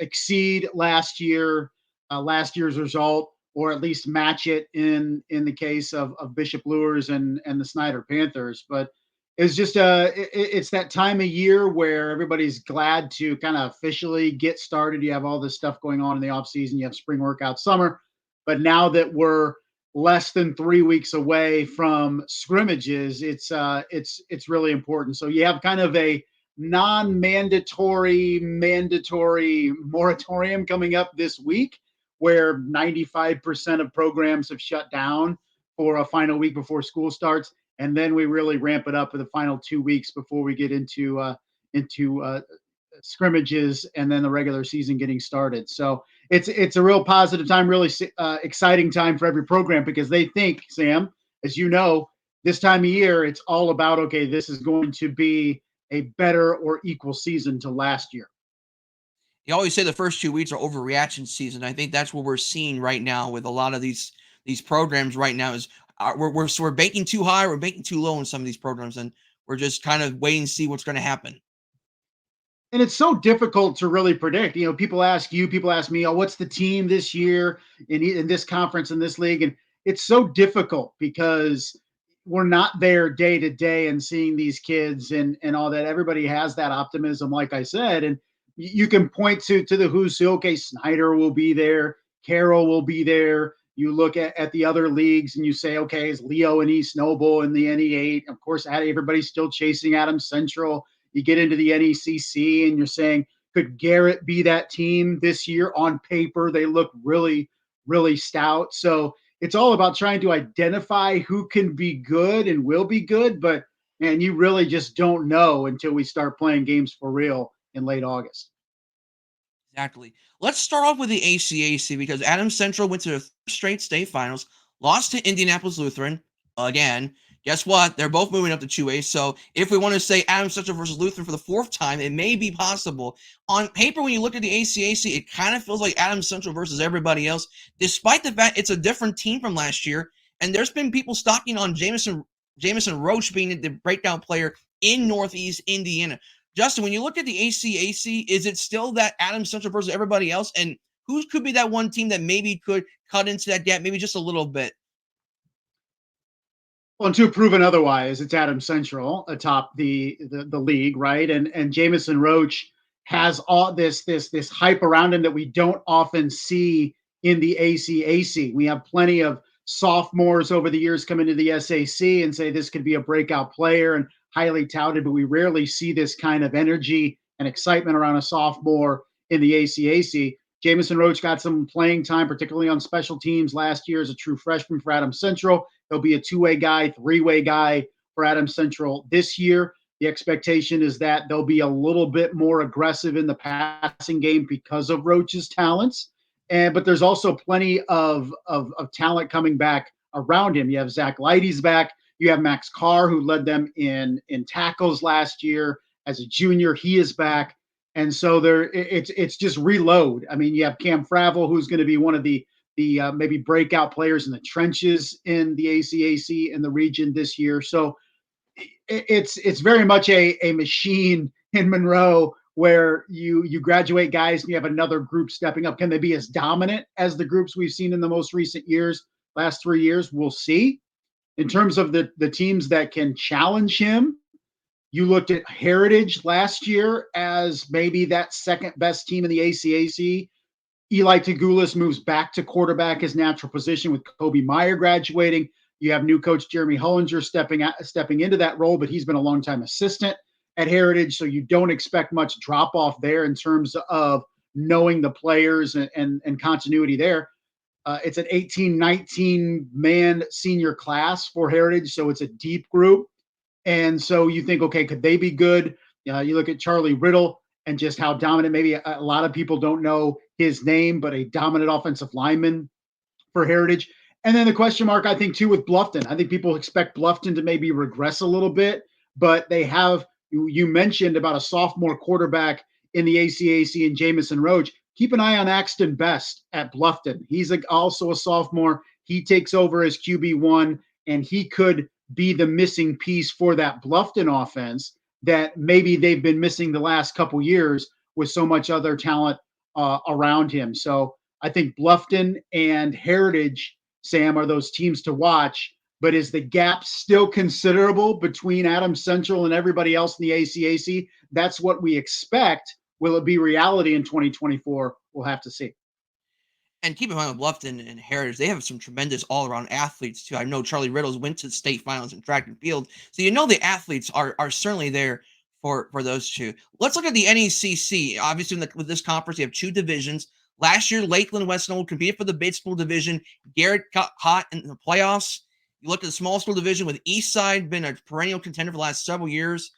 exceed last year's result, or at least match it in the case of Bishop Luers and the Snyder Panthers. But it's just it's that time of year where everybody's glad to kind of officially get started. You have all this stuff going on in the off season. You have spring workout, summer, but now that we're less than 3 weeks away from scrimmages, it's really important. So you have kind of a non-mandatory moratorium coming up this week, where 95% of programs have shut down for a final week before school starts. And then we really ramp it up for the final 2 weeks before we get into scrimmages and then the regular season getting started. So it's a real positive time, really exciting time for every program, because they think, Sam, as you know, this time of year, it's all about, okay, this is going to be a better or equal season to last year. You always say the first 2 weeks are overreaction season. I think that's what we're seeing right now with a lot of these programs right now is we're banking too high, we're banking too low in some of these programs, and we're just kind of waiting to see what's going to happen. And it's so difficult to really predict. People ask me, oh, what's the team this year in this conference, in this league? And it's so difficult because we're not there day to day and seeing these kids and all that. Everybody has that optimism, like I said, and you can point to the who's who. Okay, Snyder will be there. Carroll will be there. You look at the other leagues and you say, okay, is Leo and East Noble in the NE8? Of course, everybody's still chasing Adams Central. You get into the NECC and you're saying, could Garrett be that team this year? On paper, they look really, really stout. So it's all about trying to identify who can be good and will be good. But, man, you really just don't know until we start playing games for real in late August. Exactly. Let's start off with the ACAC because Adams Central went to their third straight state finals, lost to Indianapolis Lutheran again. Guess what? They're both moving up to 2A. So if we want to say Adams Central versus Lutheran for the fourth time, it may be possible. On paper, when you look at the ACAC, it kind of feels like Adams Central versus everybody else, despite the fact it's a different team from last year. And there's been people stocking on Jamison Roach being the breakdown player in Northeast Indiana. Justin, when you look at the ACAC, is it still that Adams Central versus everybody else? And who could be that one team that maybe could cut into that gap, maybe just a little bit? Well, until proven otherwise, it's Adams Central atop the league, right? And Jamison Roach has all this hype around him that we don't often see in the ACAC. We have plenty of sophomores over the years come into the SAC and say this could be a breakout player and highly touted, but we rarely see this kind of energy and excitement around a sophomore in the ACAC. Jamison Roach got some playing time, particularly on special teams last year as a true freshman for Adams Central. He'll be a two-way guy, three-way guy for Adams Central this year. The expectation is that they'll be a little bit more aggressive in the passing game because of Roach's talents. But there's also plenty of talent coming back around him. You have Zack Leighty's back. You have Max Carr, who led them in tackles last year as a junior. He is back. And so it's just reload. I mean, you have Cam Fravel, who's going to be one of the maybe breakout players in the trenches in the ACAC in the region this year. So it's very much a machine in Monroe where you graduate guys and you have another group stepping up. Can they be as dominant as the groups we've seen in the most recent years, last 3 years? We'll see. In terms of the teams that can challenge him, you looked at Heritage last year as maybe that second best team in the ACAC. Eli Tagulis moves back to quarterback, his natural position, with Kobe Meyer graduating. You have new coach Jeremy Hollinger stepping into that role, but he's been a longtime assistant at Heritage, so you don't expect much drop off there in terms of knowing the players and continuity there. It's an 18-19 man senior class for Heritage, so it's a deep group. And so you think, okay, could they be good? You look at Charlie Riddle and just how dominant, maybe a lot of people don't know his name, but a dominant offensive lineman for Heritage. And then the question mark, I think, too, with Bluffton. I think people expect Bluffton to maybe regress a little bit, but they have, you mentioned about a sophomore quarterback in the ACAC and Jamison Roach. Keep an eye on Axton Best at Bluffton. He's also a sophomore. He takes over as QB1, and he could be the missing piece for that Bluffton offense that maybe they've been missing the last couple years with so much other talent around him. So I think Bluffton and Heritage, Sam, are those teams to watch. But is the gap still considerable between Adams Central and everybody else in the ACAC? That's what we expect. Will it be reality in 2024? We'll have to see. And keep in mind with Bluffton and Heritage, they have some tremendous all-around athletes too. I know Charlie Riddles went to state finals in track and field, so you know the athletes are certainly there for those two. Let's look at the NECC. Obviously, with this conference, you have two divisions. Last year, Lakeland West Noble competed for the big school division. Garrett got hot in the playoffs. You look at the small school division with Eastside, been a perennial contender for the last several years.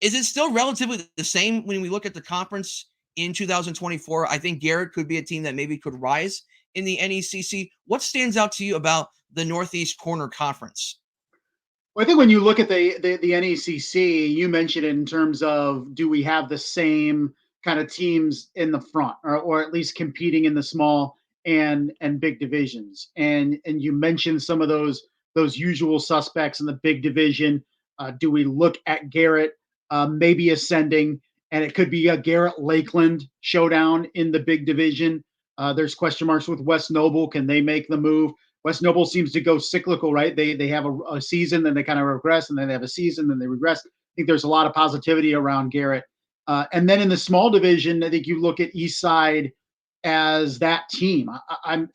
Is it still relatively the same when we look at the conference in 2024? I think Garrett could be a team that maybe could rise in the NECC. What stands out to you about the Northeast Corner Conference? Well, I think when you look at the NECC, you mentioned it in terms of, do we have the same kind of teams in the front, or at least competing in the small and big divisions? And you mentioned some of those usual suspects in the big division. Do we look at Garrett maybe ascending? And it could be a Garrett Lakeland showdown in the big division. There's question marks with West Noble. Can they make the move? West Noble seems to go cyclical, right? They have a season, then they kind of regress, and then they have a season, then they regress. I think there's a lot of positivity around Garrett. And then in the small division, I think you look at Eastside as that team.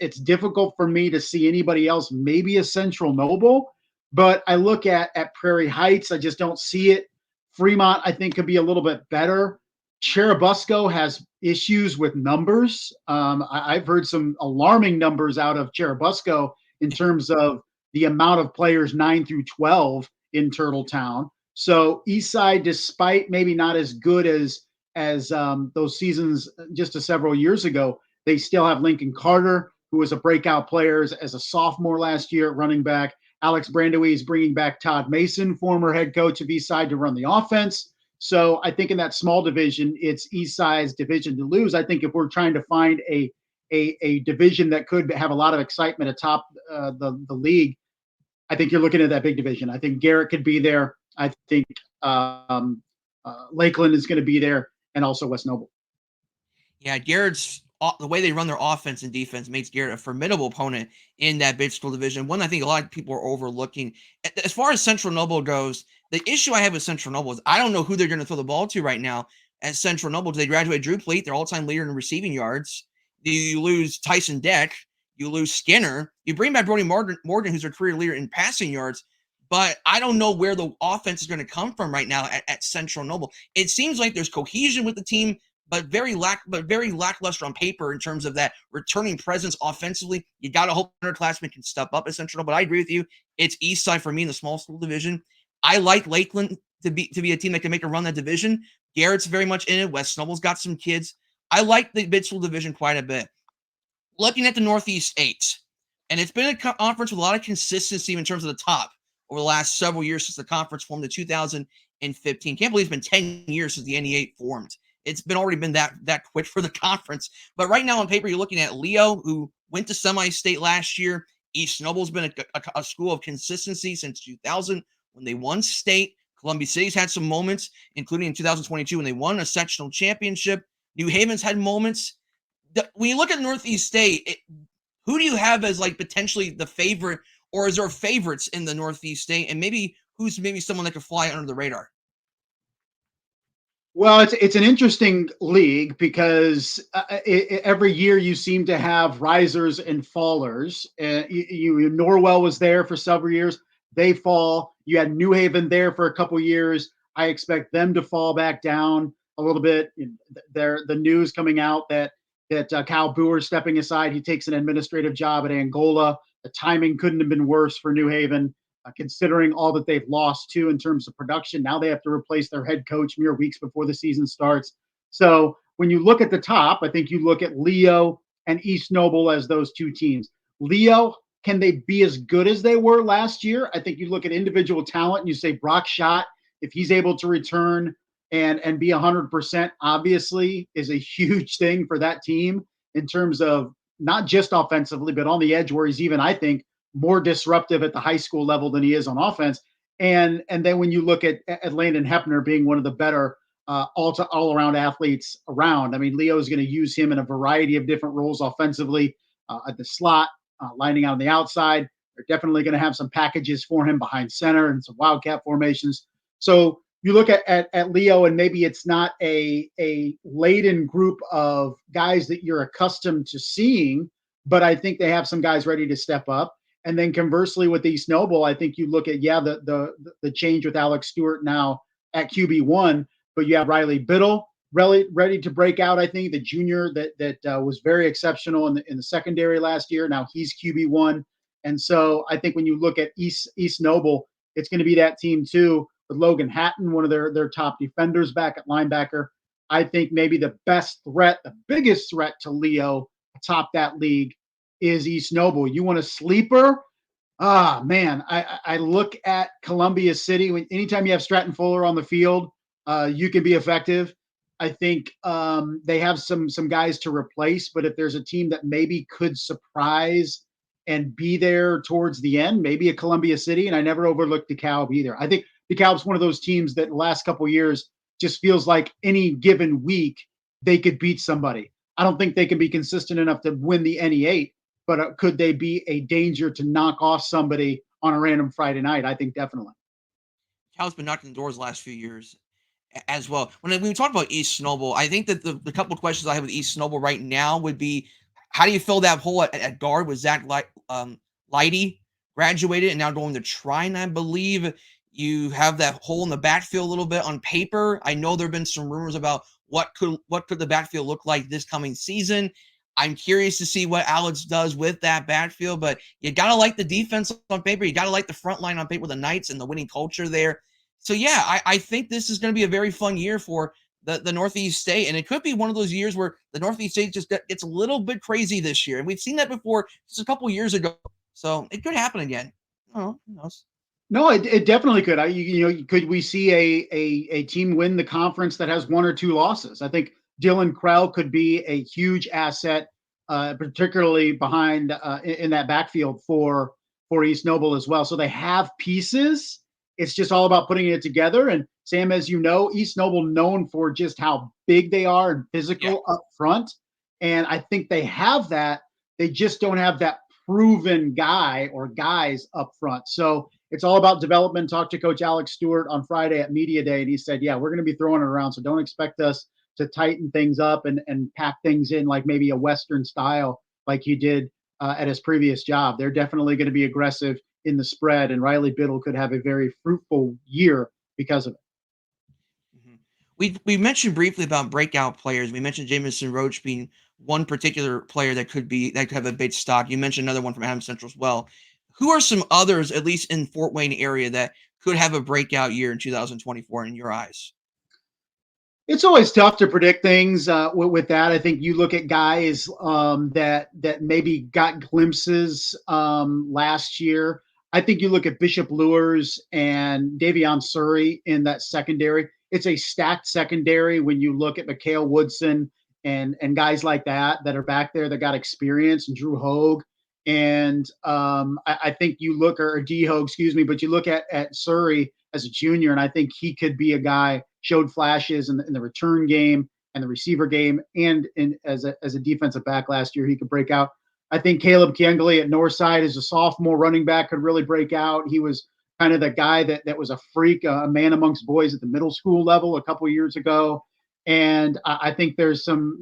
It's difficult for me to see anybody else, maybe a Central Noble, but I look at Prairie Heights. I just don't see it. Fremont, I think, could be a little bit better. Cherubusco has issues with numbers. I've heard some alarming numbers out of Cherubusco in terms of the amount of players 9 through 12 in Turtletown. So Eastside, despite maybe not as good as as those seasons just several years ago. They still have Lincoln Carter, who was a breakout player as a sophomore last year at running back. Alex Brandewie is bringing back Todd Mason, former head coach of Eastside, to run the offense. So I think in that small division, it's Eastside's division to lose. I think if we're trying to find a division that could have a lot of excitement atop the league, I think you're looking at that big division. I think Garrett could be there. I think Lakeland is going to be there, and also West Noble. Yeah, Garrett's the way they run their offense and defense makes Garrett a formidable opponent in that big school division. One I think a lot of people are overlooking. As far as Central Noble goes, the issue I have with Central Noble is I don't know who they're going to throw the ball to right now at Central Noble. They graduated Drew Pleat, their all-time leader in receiving yards. You lose Tyson Deck. You lose Skinner. You bring back Brody Morgan, who's their career leader in passing yards. But I don't know where the offense is going to come from right now at Central Noble. It seems like there's cohesion with the team, but very lackluster on paper in terms of that returning presence offensively. You got to hope underclassmen can step up at Central Noble. But I agree with you. It's Eastside for me in the small school division. I like Lakeland to be a team that can make a run that division. Garrett's very much in it. West Noble's got some kids. I like the mid school division quite a bit. Looking at the Northeast 8, and it's been a conference with a lot of consistency in terms of the top over the last several years since the conference formed in 2015. Can't believe it's been 10 years since the NE8 formed. It's been already been that quick for the conference. But right now on paper, you're looking at Leo, who went to semi-state last year. East Noble's been a school of consistency since 2000 when they won state. Columbia City's had some moments, including in 2022 when they won a sectional championship. New Haven's had moments. When you look at Northeast State, who do you have as like potentially the favorite, or is there favorites in the Northeast State, and who's someone that could fly under the radar? Well, it's an interesting league because every year you seem to have risers and fallers. Norwell was there for several years; they fall. You had New Haven there for a couple years. I expect them to fall back down a little bit. The news coming out that Kyle Boer stepping aside. He takes an administrative job at Angola. The timing couldn't have been worse for New Haven, considering all that they've lost too in terms of production. Now they have to replace their head coach mere weeks before the season starts. So when you look at the top, I think you look at Leo and East Noble as those two teams. Leo, can they be as good as they were last year? I think you look at individual talent and you say Brock Schott, if he's able to return and be 100%, obviously is a huge thing for that team in terms of not just offensively, but on the edge where he's even, I think, more disruptive at the high school level than he is on offense. And then when you look at Landon Hepner being one of the better all-around athletes around, I mean, Leo's going to use him in a variety of different roles offensively at the slot, lining out on the outside. They're definitely going to have some packages for him behind center and some wildcat formations. So you look at Leo, and maybe it's not a laden group of guys that you're accustomed to seeing, but I think they have some guys ready to step up. And then conversely with East Noble, I think you look at, the change with Alex Stewart now at QB1, but you have Riley Biddle ready to break out. I think the junior that was very exceptional in the secondary last year. Now he's QB1. And so I think when you look at East Noble, it's going to be that team too, with Logan Hatton, one of their top defenders back at linebacker. I think maybe the biggest threat to Leo atop that league is East Noble. You want a sleeper? Man, I look at Columbia City. Anytime you have Stratton Fuller on the field, you can be effective. I think they have some guys to replace, but if there's a team that maybe could surprise and be there towards the end, maybe a Columbia City. And I never overlooked DeKalb either. I think DeKalb's one of those teams that the last couple of years just feels like any given week they could beat somebody. I don't think they can be consistent enough to win the NE8, but could they be a danger to knock off somebody on a random Friday night? I think definitely. Cal's been knocking the doors the last few years as well. When we talk about East Noble, I think that the couple of questions I have with East Noble right now would be, how do you fill that hole at guard with Zack Leighty graduated and now going to Trine, I believe? You have that hole in the backfield a little bit on paper. I know there have been some rumors about what could the backfield look like this coming season. I'm curious to see what Alex does with that backfield, but you got to like the defense on paper. You got to like the front line on paper with the Knights and the winning culture there. So, yeah, I think this is going to be a very fun year for the Northeast state. And it could be one of those years where the Northeast state just gets a little bit crazy this year. And we've seen that before just a couple years ago. So it could happen again. Oh, who knows? No, it definitely could. Could we see a team win the conference that has 1 or 2 losses? I think Dylan Krell could be a huge asset, particularly behind in that backfield for East Noble as well. So they have pieces. It's just all about putting it together. And Sam, as you know, East Noble known for just how big they are and physical up front. And I think they have that. They just don't have that proven guy or guys up front. So it's all about development. Talked to Coach Alex Stewart on Friday at Media Day, and he said, yeah, we're going to be throwing it around. So don't expect us to tighten things up and pack things in like maybe a Western style like he did at his previous job. They're definitely going to be aggressive in the spread, and Riley Biddle could have a very fruitful year because of it. Mm-hmm. We mentioned briefly about breakout players. We mentioned Jamison Roach being one particular player that could have a big stock. You mentioned another one from Adams Central as well. Who are some others, at least in Fort Wayne area, that could have a breakout year in 2024 in your eyes? It's always tough to predict things with that. I think you look at guys that maybe got glimpses last year. I think you look at Bishop Lures and Davion Surrey in that secondary. It's a stacked secondary when you look at Mikhail Woodson and guys like that are back there that got experience, and Drew Hogue. And I think you look, or D Hogue, excuse me, but you look at Surrey as a junior, and I think he could be a guy, showed flashes in the return game and the receiver game, and as a defensive back last year, he could break out. I think Caleb Kiengly at Northside as a sophomore running back could really break out. He was kind of the guy that was a freak, a man amongst boys at the middle school level a couple of years ago. And I think there's some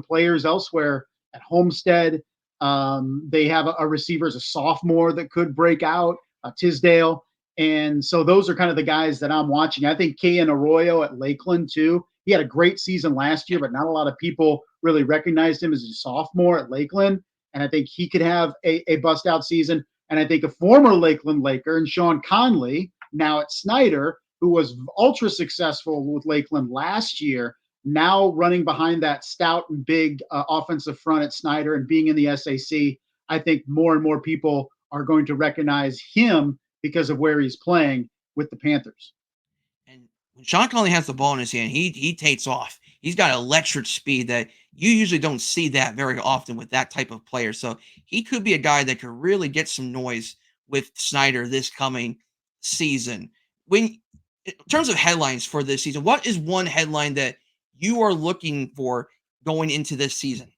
players elsewhere at Homestead. They have a receiver as a sophomore that could break out, Tisdale. And so those are kind of the guys that I'm watching. I think Kayan Arroyo at Lakeland too. He had a great season last year, but not a lot of people really recognized him as a sophomore at Lakeland. And I think he could have a bust out season. And I think a former Lakeland Laker and Sean Conley, now at Snyder, who was ultra successful with Lakeland last year, now running behind that stout and big offensive front at Snyder and being in the SAC, I think more and more people are going to recognize him because of where he's playing with the Panthers. And when Sean Conley has the ball in his hand, he takes off. He's got electric speed that you usually don't see that very often with that type of player. So he could be a guy that could really get some noise with Snyder this coming season. In terms of headlines for this season, what is one headline that you are looking for going into this season?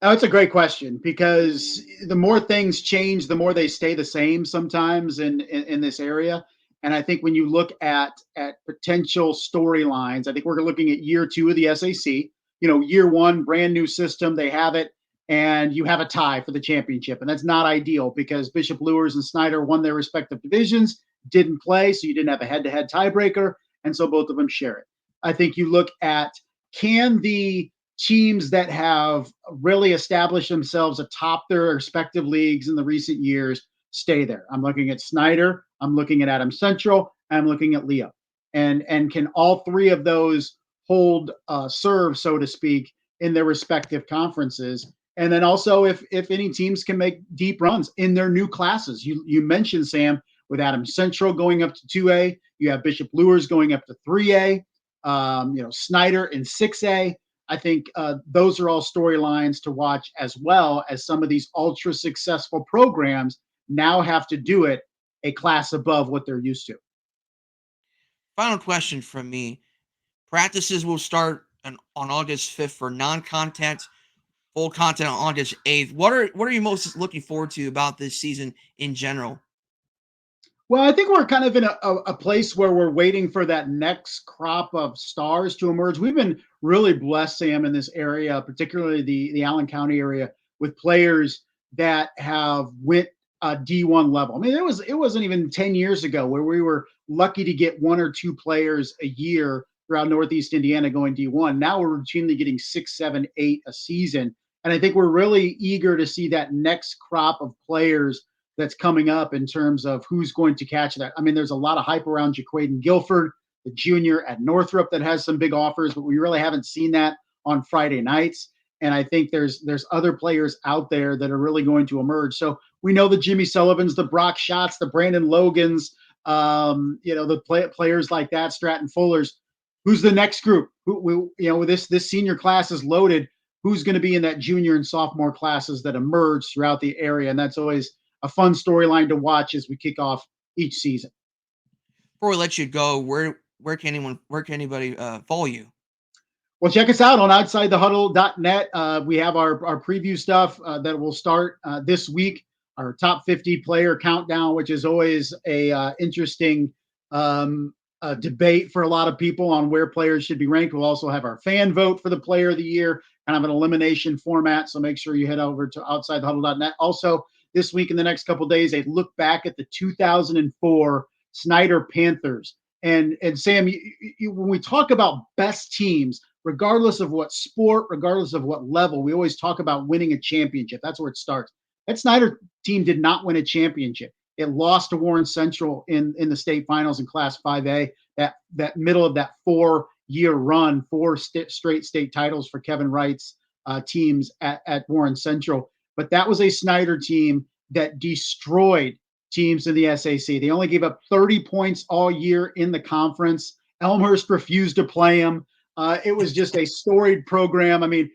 Oh, it's a great question, because the more things change, the more they stay the same sometimes in this area. And I think when you look at potential storylines, I think we're looking at year 2 of the SAC. Year 1, brand new system, they have it, and you have a tie for the championship. And that's not ideal because Bishop Lures and Snyder won their respective divisions, didn't play, so you didn't have a head-to-head tiebreaker, and so both of them share it. I think you look at, can the teams that have really established themselves atop their respective leagues in the recent years stay there? I'm looking at Snyder, I'm looking at Adams Central, I'm looking at Leo. And can all three of those hold serve, so to speak, in their respective conferences? And then also if any teams can make deep runs in their new classes. You mentioned, Sam, with Adams Central going up to 2A, you have Bishop Lures going up to 3A, Snyder in 6A. I think those are all storylines to watch, as well as some of these ultra successful programs now have to do it a class above what they're used to. Final question from me. Practices will start on August 5th for non-contact, full contact on August 8th. What are you most looking forward to about this season in general? Well, I think we're kind of in a place where we're waiting for that next crop of stars to emerge. We've been really blessed, Sam, in this area, particularly the Allen County area, with players that have went D1 level. I mean, it wasn't even 10 years ago where we were lucky to get 1 or 2 players a year throughout Northeast Indiana going D1. Now we're routinely getting 6, 7, 8 a season. And I think we're really eager to see that next crop of players that's coming up in terms of who's going to catch that. I mean, there's a lot of hype around Jaquaden Guilford, the junior at Northrop that has some big offers, but we really haven't seen that on Friday nights. And I think there's other players out there that are really going to emerge. So we know the Jimmy Sullivans, the Brock Schatz, the Brandon Logans, the players like that, Stratton Fullers. Who's the next group? This senior class is loaded. Who's going to be in that junior and sophomore classes that emerge throughout the area? And that's always a fun storyline to watch as we kick off each season. Before we let you go, where can anybody follow you? Well, check us out on OutsideTheHuddle.net. We have our preview stuff that will start this week. Our top 50 player countdown, which is always a interesting debate for a lot of people on where players should be ranked. We'll also have our fan vote for the player of the year, kind of an elimination format. So make sure you head over to OutsideTheHuddle.net. Also, this week in the next couple of days, a look back at the 2004 Snyder Panthers. And Sam, when we talk about best teams, regardless of what sport, regardless of what level, we always talk about winning a championship. That's where it starts. That Snyder team did not win a championship. It lost to Warren Central in the state finals in Class 5A. That middle of that 4-year run, straight state titles for Kevin Wright's teams at Warren Central. But that was a Snyder team that destroyed teams in the SAC. They only gave up 30 points all year in the conference. Elmhurst refused to play them. It was just a storied program. I mean,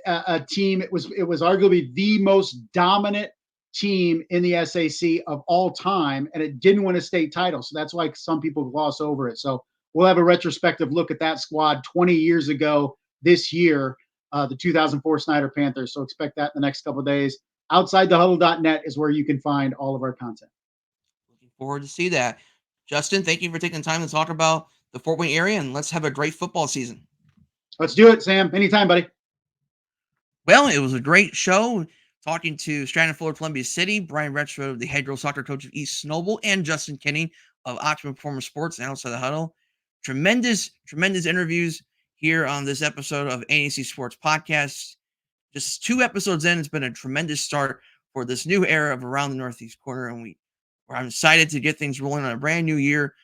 a team. It was arguably the most dominant team in the SAC of all time, and it didn't win a state title. So that's why some people gloss over it. So we'll have a retrospective look at that squad 20 years ago this year, the 2004 Snyder Panthers. So expect that in the next couple of days. OutsideTheHuddle.net is where you can find all of our content. Looking forward to see that. Justin, thank you for taking the time to talk about the Fort Wayne area, and let's have a great football season. Let's do it, Sam. Anytime, buddy. Well, it was a great show talking to Stratton Fuller, Columbia City, Brian Rexroad, the head girls soccer coach of East Snowball, and Justin Kenny of Optimum Performance Sports and Outside the Huddle. Tremendous interviews here on this episode of ANEC Sports Podcast. Just 2 episodes in, it's been a tremendous start for this new era of Around the Northeast Corner, and I'm excited to get things rolling on a brand new year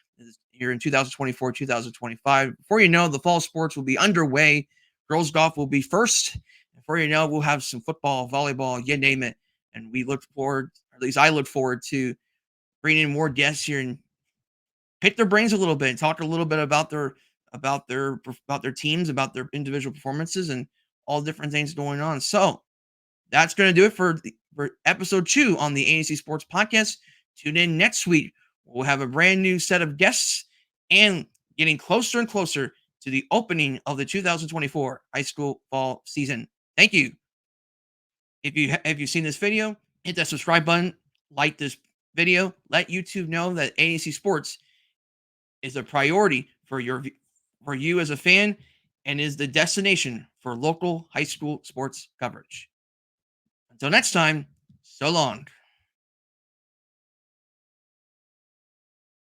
here in 2024, 2025. Before you know, the fall sports will be underway. Girls golf will be first. Before you know, we'll have some football, volleyball, you name it. And we look forward, or at least I look forward to bringing in more guests here and pick their brains a little bit and talk a little bit about their teams, about their individual performances, and all different things going on. So that's going to do it for episode 2 on the ANEC Sports Podcast. Tune in next week. We'll have a brand new set of guests and getting closer and closer to the opening of the 2024 high school fall season. Thank you. If you've seen this video, hit that subscribe button, like this video, let YouTube know that ANEC Sports is a priority for you as a fan and is the destination for local high school sports coverage. Until next time, so long.